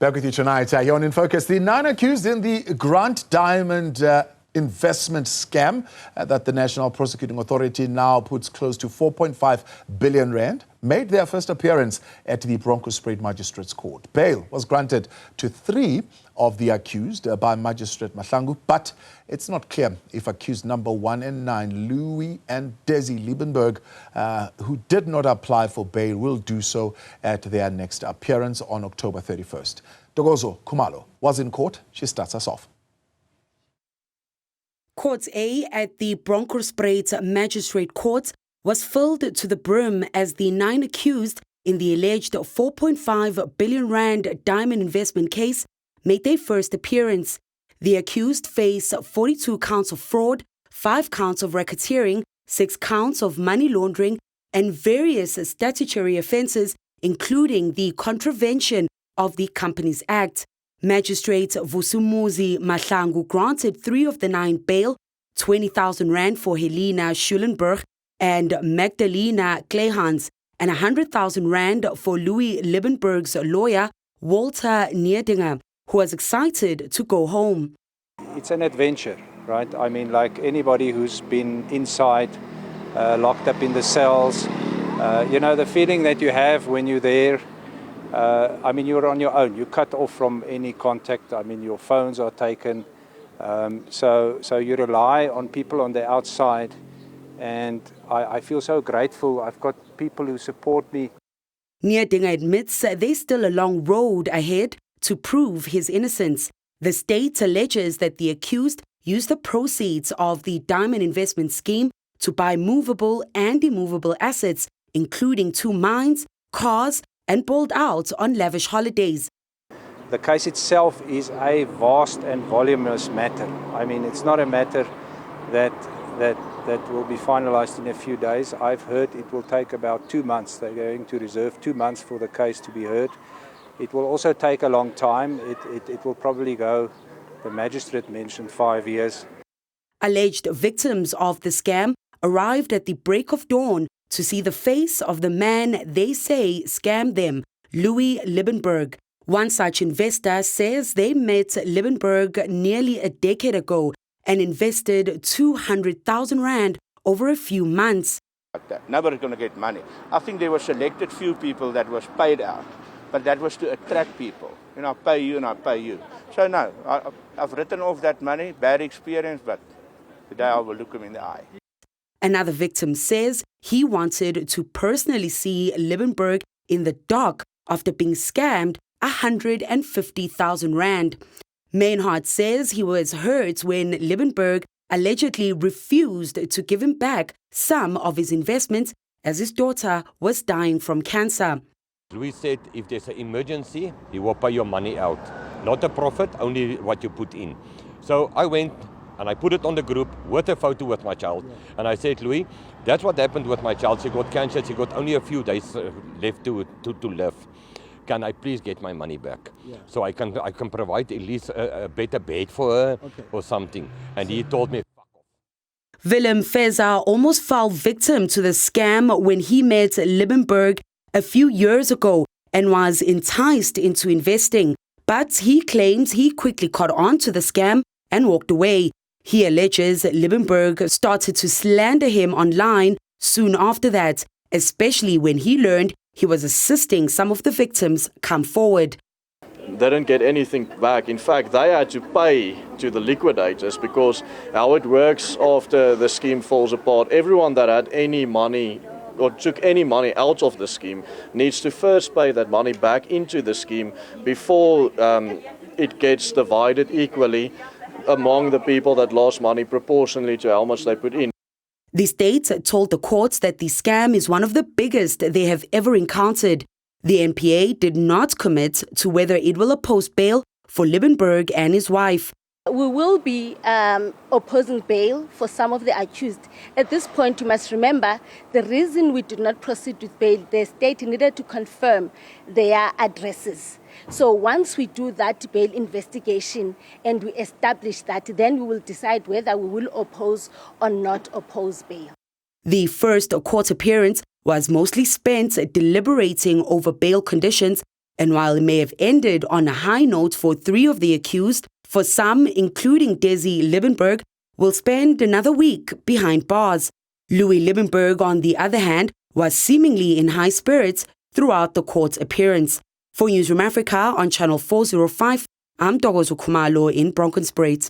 Back with you tonight. Here on In Focus, the 9 accused in the Grant Diamond investment scam that the National Prosecuting Authority now puts close to 4.5 billion rand made their first appearance at the Bronkhorstspruit Magistrate's Court. Bail was granted to 3 of the accused by Magistrate Mahlangu, but it's not clear if accused number 1 and 9, Louis and Dezzi Liebenberg, who did not apply for bail, will do so at their next appearance on October 31st. Ntokozo Khumalo was in court. She starts us off. Court A at the Bronkhorstspruit Magistrate Court was filled to the brim as the 9 accused in the alleged 4.5 billion rand diamond investment case made their first appearance. The accused face 42 counts of fraud, 5 counts of racketeering, 6 counts of money laundering, and various statutory offences, including the contravention of the Companies Act. Magistrate Vusumuzi Mahlangu granted 3 of the 9 bail, 20,000 rand for Helena Schulenberg and Magdalena Klehans, and 100,000 rand for Louis Liebenberg's lawyer, Walter Neerdinger, who was excited to go home. It's an adventure, right? I mean, like anybody who's been inside, locked up in the cells, you know, the feeling that you have when you're there, I mean, you're on your own. You're cut off from any contact. I mean, your phones are taken. So you rely on people on the outside. And I feel so grateful. I've got people who support me. Neerdinger admits there's still a long road ahead to prove his innocence. The state alleges that the accused used the proceeds of the diamond investment scheme to buy movable and immovable assets, including 2 mines, cars, and bowled out on lavish holidays. The case itself is a vast and voluminous matter. I mean, it's not a matter that will be finalized in a few days. I've heard it will take about 2 months. They're going to reserve 2 months for the case to be heard. It will also take a long time. It will probably go, the magistrate mentioned, 5 years. Alleged victims of the scam arrived at the break of dawn to see the face of the man they say scammed them, Louis Liebenberg. One such investor says they met Liebenberg nearly a decade ago and invested 200,000 rand over a few months. Nobody's going to get money. I think there were selected few people that was paid out, but that was to attract people. You know, I pay you and I pay you. So no, I've written off that money, bad experience, but today I will look him in the eye. Another victim says he wanted to personally see Liebenberg in the dock after being scammed 150,000 rand. Mainhardt says he was hurt when Liebenberg allegedly refused to give him back some of his investments as his daughter was dying from cancer. Louis said if there's an emergency, he will pay your money out. Not a profit, only what you put in. So I went and I put it on the group with a photo with my child. And I said, Louis, that's what happened with my child. She got cancer. She got only a few days left to live. Can I please get my money back? Yeah. So I can provide at least a better bed for her or something. And he told me, fuck off. Willem Feza almost fell victim to the scam when he met Liebenberg a few years ago and was enticed into investing. But he claims he quickly caught on to the scam and walked away. He alleges Liebenberg started to slander him online soon after that, especially when he learned he was assisting some of the victims come forward. They didn't get anything back. In fact, they had to pay to the liquidators because how it works after the scheme falls apart, everyone that had any money or took any money out of the scheme needs to first pay that money back into the scheme before it gets divided equally among the people that lost money proportionally to how much they put in. The state told the courts that the scam is one of the biggest they have ever encountered. The NPA did not commit to whether it will oppose bail for Liebenberg and his wife. We will be opposing bail for some of the accused. At this point, you must remember the reason we did not proceed with bail, the state needed to confirm their addresses. So once we do that bail investigation and we establish that, then we will decide whether we will oppose or not oppose bail. The first court appearance was mostly spent deliberating over bail conditions And while it may have ended on a high note for 3 of the accused, for some, including Dezzi Liebenberg, will spend another week behind bars. Liebenberg, on the other hand, was seemingly in high spirits throughout the court appearance. For Newzroom Afrika on Channel 405, I'm Ntokozo Khumalo in Bronkhorstspruit.